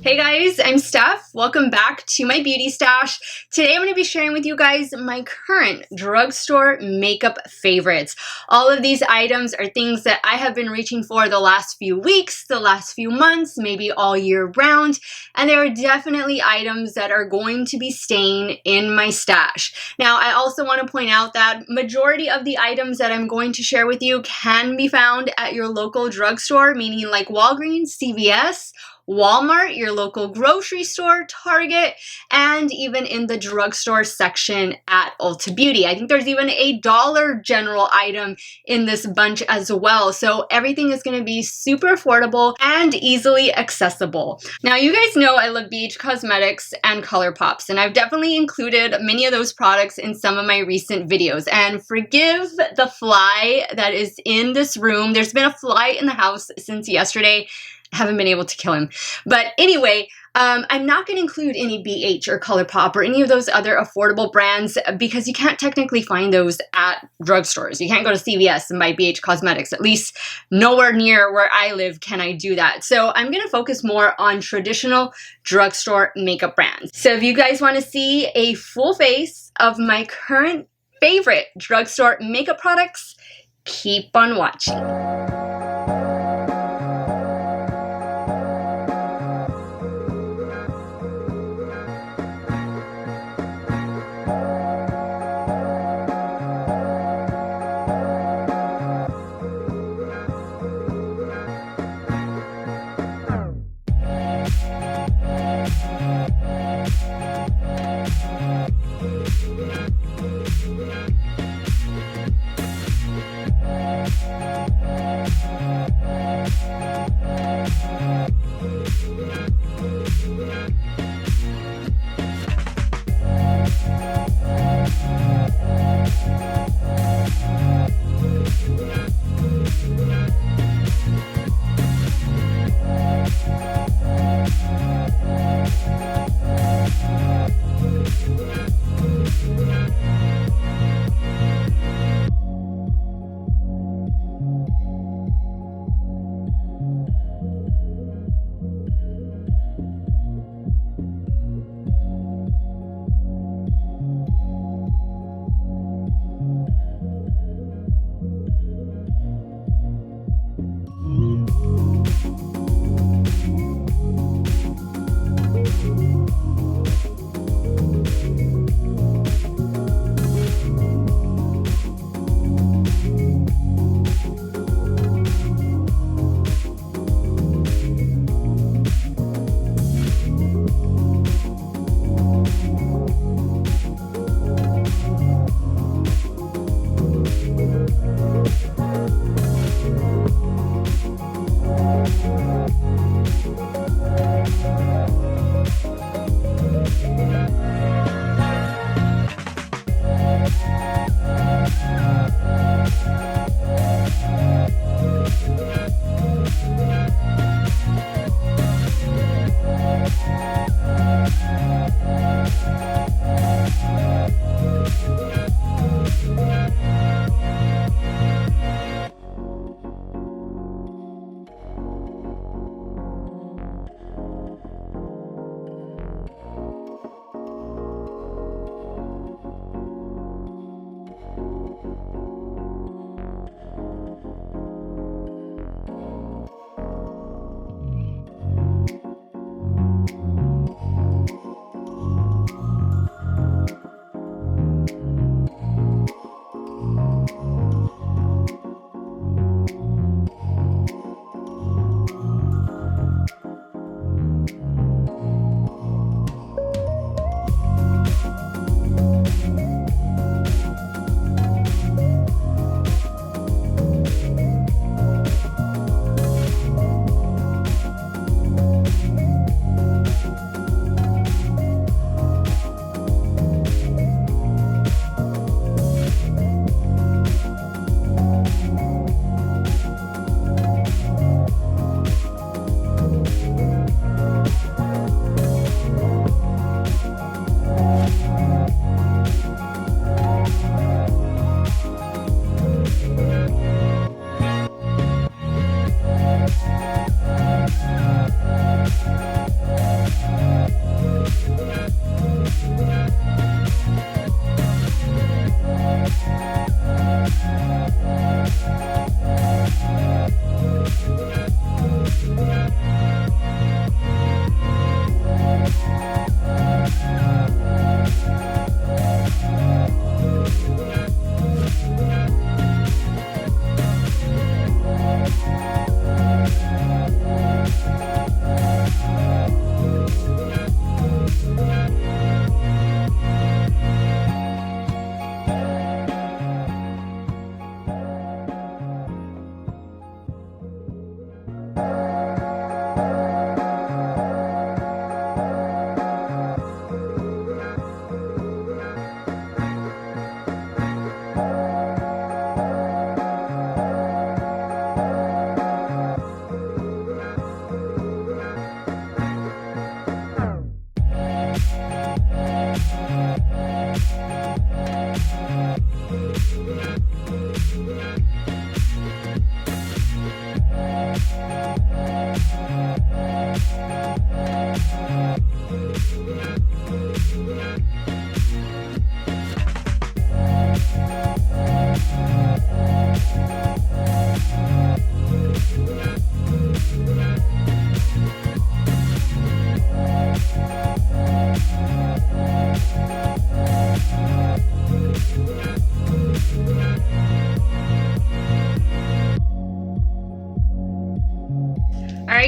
Hey guys, I'm Steph. Welcome back to my beauty stash. Today I'm going to be sharing with you guys my current drugstore makeup favorites. All of these items are things that I have been reaching for the last few weeks, the last few months, maybe all year round, and there are definitely items that are going to be staying in my stash. Now, I also want to point out that majority of the items that I'm going to share with you can be found at your local drugstore, meaning like Walgreens, CVS, Walmart, your local grocery store, Target, and even in the drugstore section at Ulta Beauty. I think there's even a Dollar General item in this bunch as well. So everything is going to be super affordable and easily accessible. Now, you guys know I love BH Cosmetics and ColourPops, and I've definitely included many of those products in some of my recent videos. And forgive the fly that is in this room. There's been a fly in the house since yesterday. Haven't been able to kill him. But anyway, I'm not going to include any BH or ColourPop or any of those other affordable brands because you can't technically find those at drugstores. You can't go to CVS and buy BH Cosmetics. At least nowhere near where I live can I do that. So I'm going to focus more on traditional drugstore makeup brands. So if you guys want to see a full face of my current favorite drugstore makeup products, keep on watching.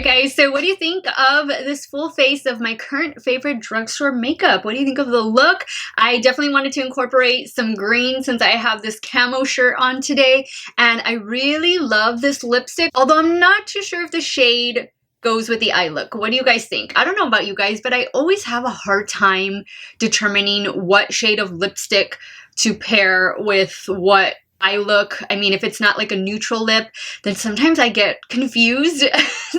Alright guys, so what do you think of this full face of my current favorite drugstore makeup? What do you think of the look? I definitely wanted to incorporate some green since I have this camo shirt on today, and I really love this lipstick, although I'm not too sure if the shade goes with the eye look. What do you guys think? I don't know about you guys, but I always have a hard time determining what shade of lipstick to pair with what eye look. I mean, if it's not like a neutral lip, then sometimes I get confused.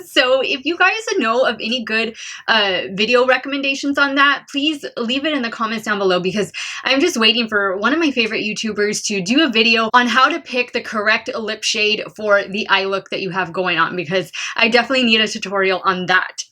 So if you guys know of any good video recommendations on that, please leave it in the comments down below, because I'm just waiting for one of my favorite YouTubers to do a video on how to pick the correct lip shade for the eye look that you have going on, because I definitely need a tutorial on that.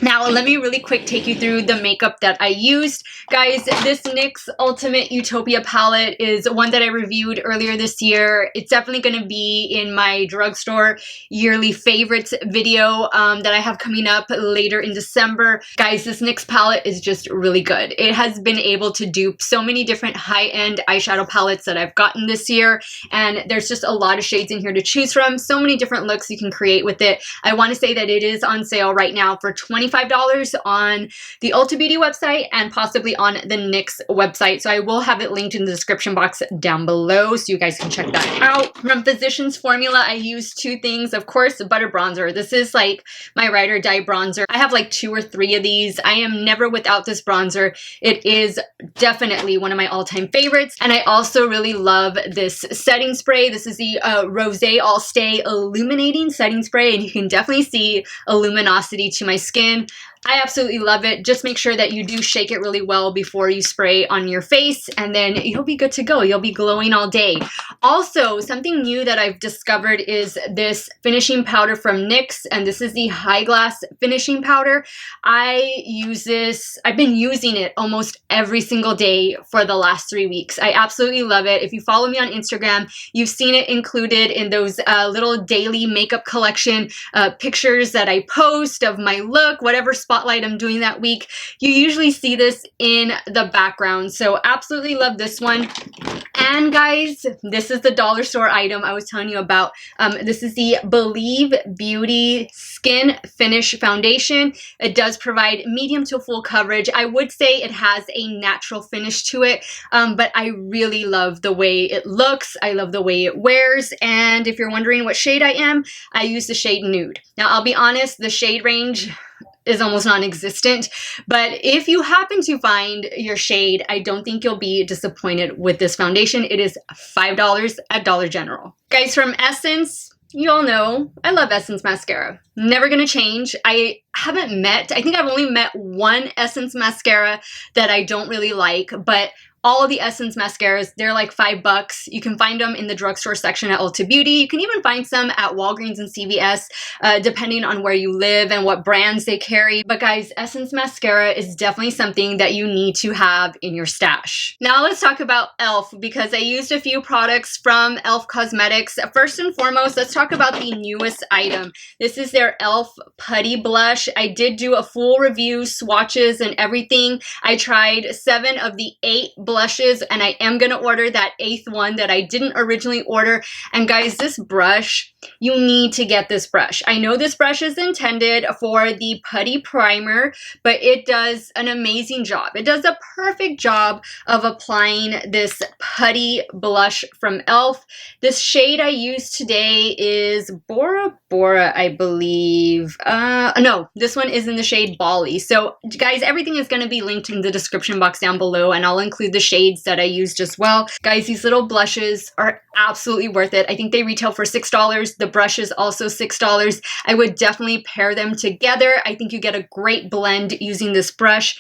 Now, let me really quick take you through the makeup that I used. Guys, this NYX Ultimate Utopia palette is one that I reviewed earlier this year. It's definitely going to be in my drugstore yearly favorites video that I have coming up later in December. Guys, this NYX palette is just really good. It has been able to dupe so many different high-end eyeshadow palettes that I've gotten this year, and there's just a lot of shades in here to choose from. So many different looks you can create with it. I want to say that it is on sale right now for $25 on the Ulta Beauty website and possibly on the NYX website. So I will have it linked in the description box down below so you guys can check that out. From Physicians Formula, I used two things. Of course, the butter bronzer. This is like my ride or die bronzer. I have like 2 or 3 of these. I am never without this bronzer. It is definitely one of my all-time favorites. And I also really love this setting spray. This is the Rosé All Stay Illuminating Setting Spray, and you can definitely see a luminosity to my skin. I absolutely love it. Just make sure that you do shake it really well before you spray on your face, and then you'll be good to go. You'll be glowing all day. Also, something new that I've discovered is this finishing powder from NYX, and this is the High Glass finishing powder. I use this, I've been using it almost every single day for the last 3 weeks. I absolutely love it. If you follow me on Instagram, you've seen it included in those little daily makeup collection pictures that I post of my look, whatever spotlight I'm doing that week. You usually see this in the background. So absolutely love this one. And guys, this is the dollar store item I was telling you about. This is the Believe Beauty Skin Finish Foundation. It does provide medium to full coverage. I would say it has a natural finish to it, but I really love the way it looks. I love the way it wears. And if you're wondering what shade I am, I use the shade Nude. Now, I'll be honest, the shade range is almost non-existent, but if you happen to find your shade, I don't think you'll be disappointed with this foundation. It is $5 at Dollar General. Guys, from Essence, you all know I love Essence mascara. Never gonna change. I think I've only met one Essence mascara that I don't really like, but all of the Essence mascaras, they're like $5. You can find them in the drugstore section at Ulta Beauty. You can even find some at Walgreens and CVS, depending on where you live and what brands they carry. But guys, Essence mascara is definitely something that you need to have in your stash. Now let's talk about e.l.f. because I used a few products from e.l.f. Cosmetics. First and foremost, let's talk about the newest item. This is their e.l.f. Putty Blush. I did do a full review, swatches and everything. I tried 7 of the 8 blushes, and I am gonna order that 8th one that I didn't originally order. And guys, this brush, you need to get this brush. I know this brush is intended for the putty primer, but it does an amazing job. It does a perfect job of applying this putty blush from e.l.f. This shade I used today is Bora Bora, I believe. No, this one is in the shade Bali. So guys, everything is gonna be linked in the description box down below, and I'll include the shades that I used as well. Guys, these little blushes are absolutely worth it. I think they retail for $6. The brush is also $6. I would definitely pair them together. I think you get a great blend using this brush.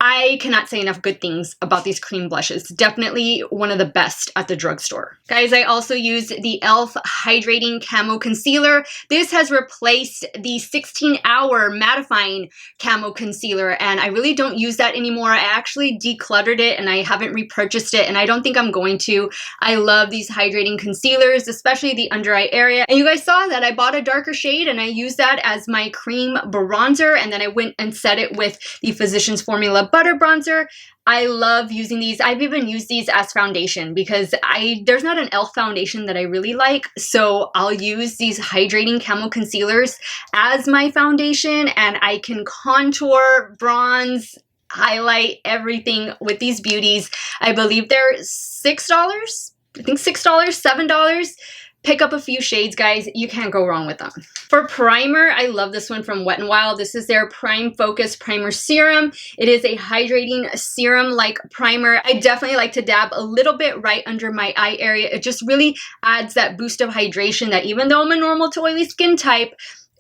I cannot say enough good things about these cream blushes. Definitely one of the best at the drugstore. Guys, I also used the e.l.f. Hydrating Camo Concealer. This has replaced the 16-hour mattifying camo concealer, and I really don't use that anymore. I actually decluttered it and I haven't repurchased it, and I don't think I'm going to. I love these hydrating concealers, especially the under eye area. And you guys saw that I bought a darker shade and I used that as my cream bronzer, and then I went and set it with the Physicians Formula butter bronzer. I love using these. I've even used these as foundation because there's not an e.l.f. foundation that I really like, so I'll use these Hydrating Camo concealers as my foundation, and I can contour, bronze, highlight everything with these beauties. I believe they're $6. I think $6, $7. Pick up a few shades, guys. You can't go wrong with them. For primer, I love this one from Wet n Wild. This is their Prime Focus Primer Serum. It is a hydrating serum-like primer. I definitely like to dab a little bit right under my eye area. It just really adds that boost of hydration that even though I'm a normal to oily skin type,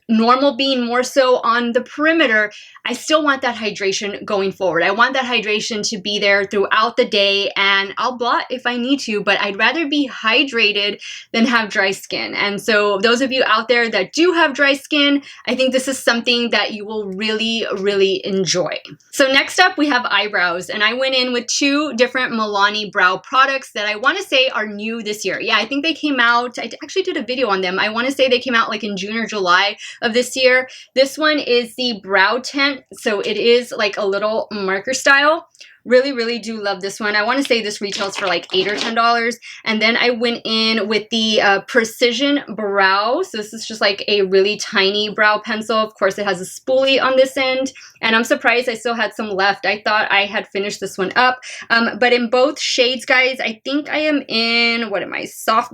normal being more so on the perimeter, I still want that hydration going forward. I want that hydration to be there throughout the day, and I'll blot if I need to, but I'd rather be hydrated than have dry skin. And so those of you out there that do have dry skin, I think this is something that you will really, really enjoy. So next up, we have eyebrows, and I went in with 2 different Milani brow products that I want to say are new this year. Yeah, I think they came out, I actually did a video on them. I want to say they came out like in June or July of this year. This one is the Brow Tint, so it is like a little marker style. Really, really do love this one. I want to say this retails for like $8 or $10. And then I went in with the Precision Brow. So this is just like a really tiny brow pencil. Of course, it has a spoolie on this end. And I'm surprised I still had some left. I thought I had finished this one up. But in both shades, guys, I think I am in, what am I, soft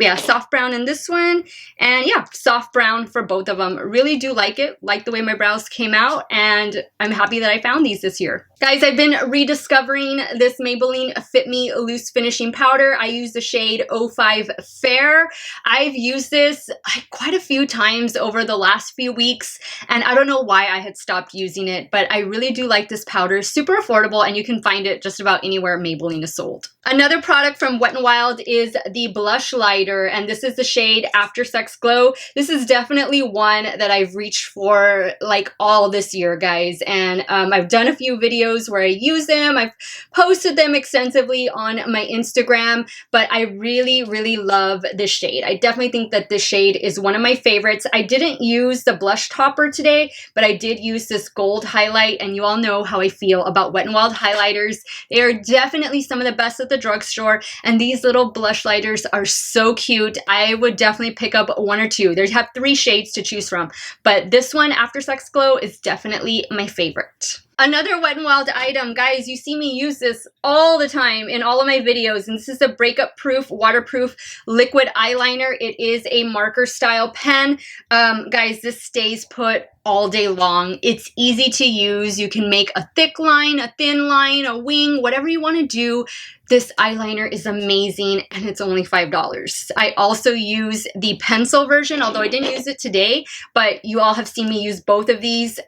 brown in this one. And yeah, soft brown for both of them. Really do like it. Like the way my brows came out. And I'm happy that I found these this year. Guys, I've been rediscovering this Maybelline Fit Me Loose Finishing Powder. I use the shade 05 Fair. I've used this quite a few times over the last few weeks, and I don't know why I had stopped using it, but I really do like this powder. Super affordable, and you can find it just about anywhere Maybelline is sold. Another product from Wet n Wild is the Blush Lighter, and this is the shade After Sex Glow. This is definitely one that I've reached for like all this year, guys, and I've done a few videos where I use them. I've posted them extensively on my Instagram, but I really, really love this shade. I definitely think that this shade is one of my favorites. I didn't use the blush topper today, but I did use this gold highlight, and you all know how I feel about Wet n Wild highlighters. They are definitely some of the best at the drugstore, and these little blush lighters are so cute. I would definitely pick up 1 or 2. They have 3 shades to choose from, but this one, After Sex Glow, is definitely my favorite. Another Wet n Wild item, guys, you see me use this all the time in all of my videos, and this is a breakup proof, waterproof liquid eyeliner. It is a marker style pen. Guys, this stays put all day long. It's easy to use. You can make a thick line, a thin line, a wing, whatever you want to do. This eyeliner is amazing, and it's only $5. I also use the pencil version, although I didn't use it today, but you all have seen me use both of these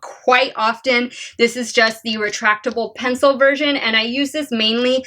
quite often. This is just the retractable pencil version, and I use this mainly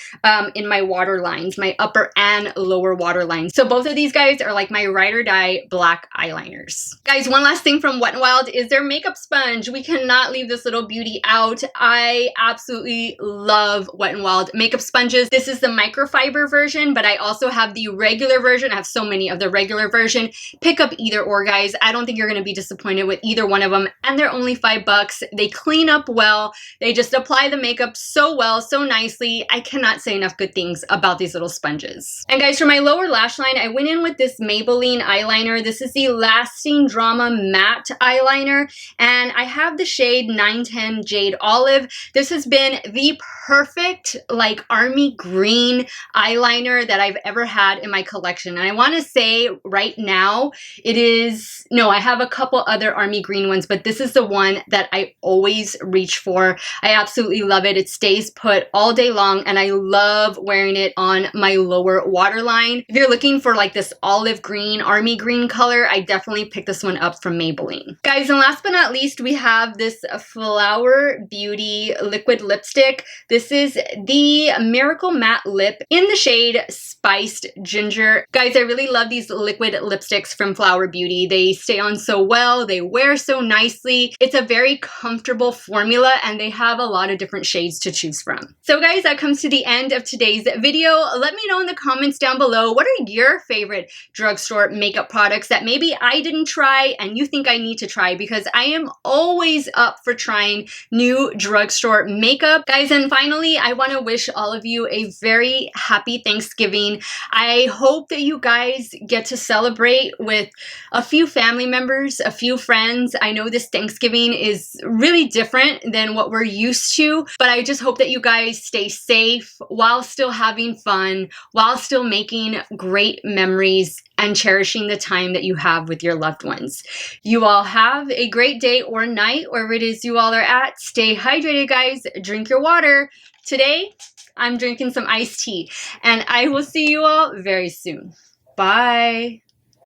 in my water lines, my upper and lower water lines. So both of these guys are like my ride or die black eyeliners. Guys, one last thing from Wet n Wild is their makeup sponge. We cannot leave this little beauty out. I absolutely love Wet n Wild makeup sponges. This is the microfiber version, but I also have the regular version. I have so many of the regular version. Pick up either or, guys. I don't think you're going to be disappointed with either one of them, and they're only $5. They clean up well. They just apply the makeup so well, so nicely. I cannot say enough good things about these little sponges. And guys, for my lower lash line, I went in with this Maybelline eyeliner. This is the Lasting Drama Matte Eyeliner, and I have the shade 910 Jade Olive. This has been the perfect, like, army green eyeliner that I've ever had in my collection. And I want to say right now it is, no, I have a couple other army green ones, but this is the one that I always reach for. I absolutely love it. It stays put all day long, and I love wearing it on my lower waterline. If you're looking for like this olive green, army green color, I definitely picked this one up from Maybelline. Guys, and last but not least, we have this Flower Beauty liquid lipstick. This is the Miracle Matte Lip in the shade Spiced Ginger. Guys, I really love these liquid lipsticks from Flower Beauty. They stay on so well. They wear so nicely. It's a very comfortable formula, and they have a lot of different shades to choose from. So guys, that comes to the end of today's video. Let me know in the comments down below, what are your favorite drugstore makeup products that maybe I didn't try and you think I need to try by because I am always up for trying new drugstore makeup. Guys, and finally, I want to wish all of you a very happy Thanksgiving. I hope that you guys get to celebrate with a few family members, a few friends. I know this Thanksgiving is really different than what we're used to, but I just hope that you guys stay safe while still having fun, while still making great memories and cherishing the time that you have with your loved ones. You all have a great day or night, wherever it is you all are at. Stay hydrated, guys. Drink your water. Today, I'm drinking some iced tea, and I will see you all very soon. Bye.